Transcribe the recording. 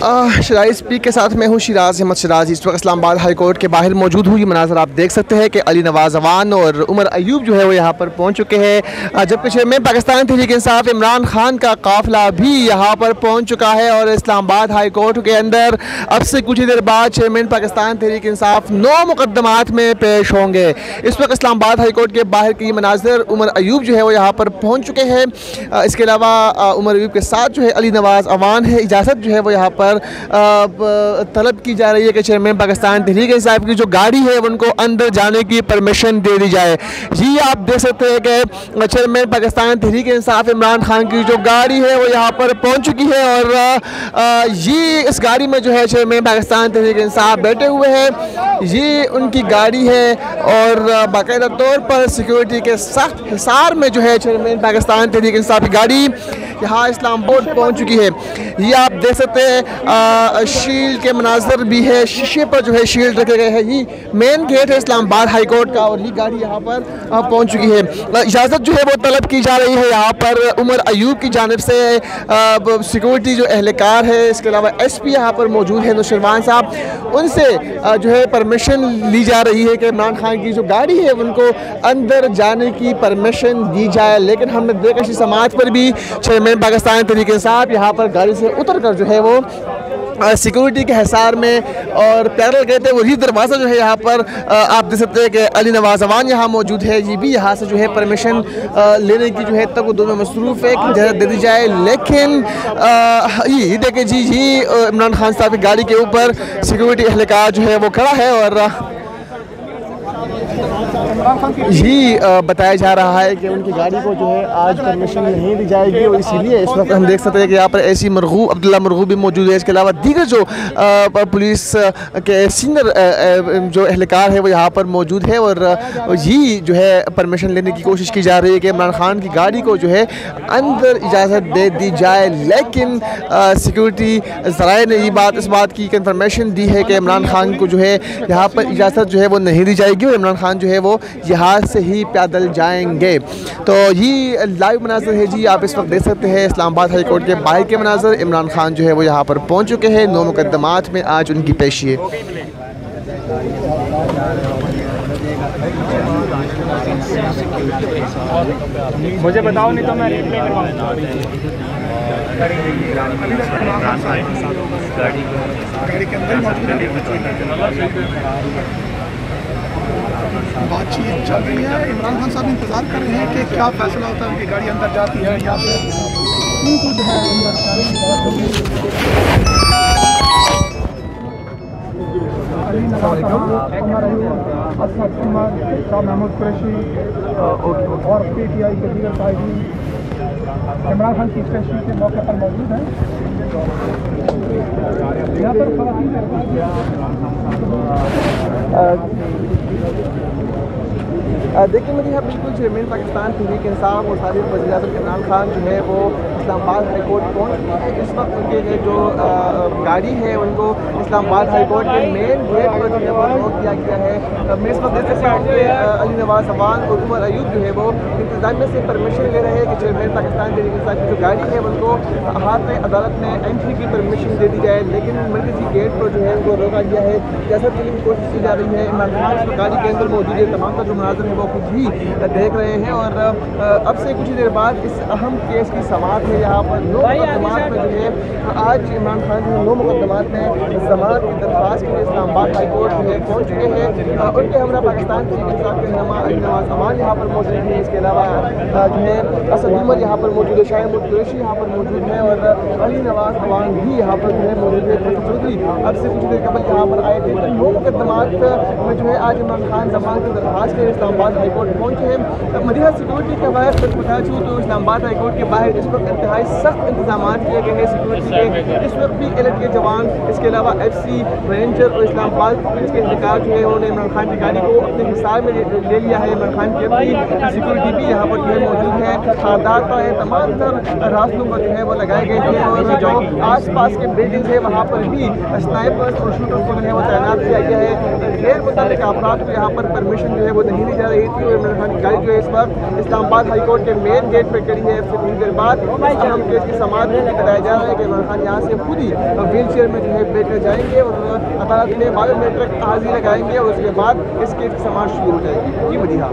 शराइ speak के साथ मैं हूँ शिराज अहमद शिराज। इस वक्त इस्लामाबाद हाई कोर्ट के बाहर मौजूद हुई मनाजर आप देख सकते हैं कि अली नवाज अवान और उमर अयूब जो है वो यहाँ पर पहुँच चुके हैं, जबकि चेयरमैन पाकिस्तान तहरीक इंसाफ इमरान खान का काफिला भी यहाँ पर पहुँच चुका है। और इस्लामाबाद हाई कोर्ट के अंदर अब से कुछ ही देर बाद चेयरमैन पाकिस्तान तहरीक इंसाफ 9 मुकदमात में पेश होंगे। इस वक्त इस्लामाबाद हाई कोर्ट के बाहर की मनाजर उमर अयूब जो है वो यहाँ पर पहुँच चुके हैं। इसके अलावा उमर अयूब के साथ जो है अली नवाज अवान है। इजाज़त जो है वो यहाँ पर तलब की जा रही है कि चेयरमैन पाकिस्तान तहरीक इंसाफ की जो गाड़ी है उनको अंदर जाने की परमिशन दे दी जाए। ये आप देख सकते हैं कि चेयरमैन पाकिस्तान तहरीक इंसाफ इमरान खान की जो गाड़ी है वो यहाँ पर पहुँच चुकी है और ये इस गाड़ी में जो है चेयरमैन पाकिस्तान तहरीक इंसाफ बैठे हुए हैं। ये उनकी गाड़ी है और बाकायदा तौर पर सिक्योरिटी के सख्त हिसार में जो है चेयरमैन पाकिस्तान तहरीक इंसाफ की गाड़ी यहाँ इस्लामाबाद पहुँच चुकी है। ये आप देख सकते हैं शील्ड के मनाजर भी है, शीशे पर जो है शील्ड रखे गए हैं। ये मेन गेट है इस्लामाबाद हाई कोर्ट का और ये गाड़ी यहाँ पर पहुँच चुकी है। इजाज़त जो है वो तलब की जा रही है यहाँ पर उमर अयूब की जानिब से। सिक्योरिटी जो एहलकार है, इसके अलावा SP यहाँ पर मौजूद है नुशरवान साहब, उनसे जो है परमिशन ली जा रही है कि इमरान खान की जो गाड़ी है उनको अंदर जाने की परमिशन दी जाए। लेकिन हमने देखा इसी समाज पर भी चेयरमैन पाकिस्तान तहरीक इंसाफ यहाँ पर गाड़ी से उतर कर जो है वो सिक्योरिटी के हिसार में और पैरल कहते हैं वही दरवाज़ा जो है यहाँ पर आप देख सकते हैं कि अली नवाज अवान यहाँ मौजूद है। ये भी यहाँ से जो है परमिशन लेने की जो है तक वो दोनों मसरूफ़ है कि इजाज़त दे दी जाए। लेकिन ये देखें जी इमरान खान साहब की गाड़ी के ऊपर सिक्योरिटी एहलकार जो है वो खड़ा है और यही बताया जा रहा है कि उनकी गाड़ी को जो है आज परमिशन नहीं दी जाएगी और इसीलिए इस वक्त हम देख सकते हैं कि यहाँ पर ऐसी मरगूब अब्दुल्ला मरगूब भी मौजूद है। इसके अलावा दीगर जो पुलिस के सीनियर जो एहलकार है वो यहाँ पर मौजूद है और यही जो है परमिशन लेने की कोशिश की जा रही है कि इमरान खान की गाड़ी को जो है अंदर इजाज़त दे दी जाए। लेकिन सिक्योरिटी ज़राए ने इस बात की कंफर्मेशन दी है कि इमरान खान को जो है यहाँ पर इजाज़त जो है वो नहीं दी जाएगी और इमरान खान जो है वो यहाँ से ही पैदल जाएंगे। तो ये लाइव मनाजर है जी, आप इस वक्त देख सकते हैं इस्लामाबाद हाई कोर्ट के बाहर के मनाजर। इमरान खान जो है वो यहाँ पर पहुँच चुके हैं। 9 मुकदमात में आज उनकी पेशी है। मुझे बताओ नहीं तो मैं रिप्ले करवाऊंगा। बातचीत चल रही है। इमरान खान साहब इंतज़ार कर रहे हैं कि क्या फैसला होता है, उनकी गाड़ी अंदर जाती है या फिर उनको जो है महमूद कुरैशी और PTI के दीगर कायदीन इमरान खान की पेशी के मौके पर मौजूद हैं। यहाँ पर देखिए मेरे यहाँ बिल्कुल चेयरमैन पाकिस्तान तहरीक इंसाफ और साबिक़ वज़ीर-ए-आज़म इमरान खान जो है वो इस्लामाबाद हाई कोर्ट पहुँच चुके हैं। इस वक्त उनके जो गाड़ी है उनको इस्लामाबाद हाई कोर्ट के मेन गेट पर जो है वो रोक दिया गया है। मैं इस वक्त देख सकता हूँ कि अली नवाज अवान और उमर अयूब जो है वो इंतज़ामिया से परमिशन ले रहे हैं कि चेयरमैन पाकिस्तान तहरीक इंसाफ की जो गाड़ी है उनको हाथ में अदालत में एंट्री की परमिशन दे दी जाए। लेकिन मरकज़ी गेट पर जो है उनको रोका गया है। जैसा कि कोशिश की जा रही है, इमरान खान इस गाड़ी के अंदर मौजूद है। तमाम का जो मुनाज़र है वो खुद ही देख रहे हैं और अब से कुछ ही देर बाद इस अहम केस की समाअत है। यहाँ पर 9 मुकदमात में जो है आज इमरान खान जो 9 मुकदमात में जमानत की दरख्वास्त के लिए इस्लामाबाद हाई कोर्ट जो है पहुँच चुके हैं। उनके हमरा पाकिस्तान तहरीक इंसाफ के रहनुमा अली नवाज अवान यहाँ पर मौजूद है। इसके अलावा जो है असद उमर यहाँ पर मौजूद है, शाह महमूद कुरैशी यहाँ पर मौजूद है और अली नवाज अवान भी यहाँ पर जो है मौजूद है। चौधरी अब से कुछ देर कबल यहाँ पर आए थे। 9 मुकदमात में जो है आज इमरान खान जमानत की दरख्वास्त के लिए इस्लामाबाद हाई कोर्ट पहुँचे हैं। मदीहा सिक्योरिटी के हवाले से बता चूँ तो इस्लामाबाद हाई कोर्ट के बाहर इस वक्त इंतहाई सख्त इंतजाम किए गए हैं सिक्योरिटी के। इस वक्त भी एलर्ट के जवान, इसके अलावा FC रेंजर और इस्लामाबाद पुलिस के एहलकार जो है उन्होंने इमरान खान की गाड़ी को अपने हिसाब में ले लिया है। इमरान खान की अपनी सिक्योरिटी भी यहाँ पर जो है मौजूद है। खारदार का है, तमाम तर रास्तों पर जो है वो लगाए गए थे और जो आस पास के बिल्डिंग है वहाँ पर भी स्नाइपर्स और शूटर्स को जो है वो तैनात किया गया है। गैर मुतल्लिक़ अफराद को यहाँ पर परमिशन जो है वो नहीं दी जा रही रही थी और इमरान खान की गाड़ी जो है इस वक्त इस्लामाबाद हाई कोर्ट के मेन गेट पर खड़ी है। फिर थोड़ी देर बाद इस अहम केस की समाअत में बताया जा रहा है कि इमरान खान यहाँ से खुद ही व्हील चेयर में जो है बैठकर जाएंगे और अदालत में बायोमेट्रिक हाजिरी लगाएंगे और उसके बाद इस केस की समाअत शुरू हो जाएगी। जी मदीहा।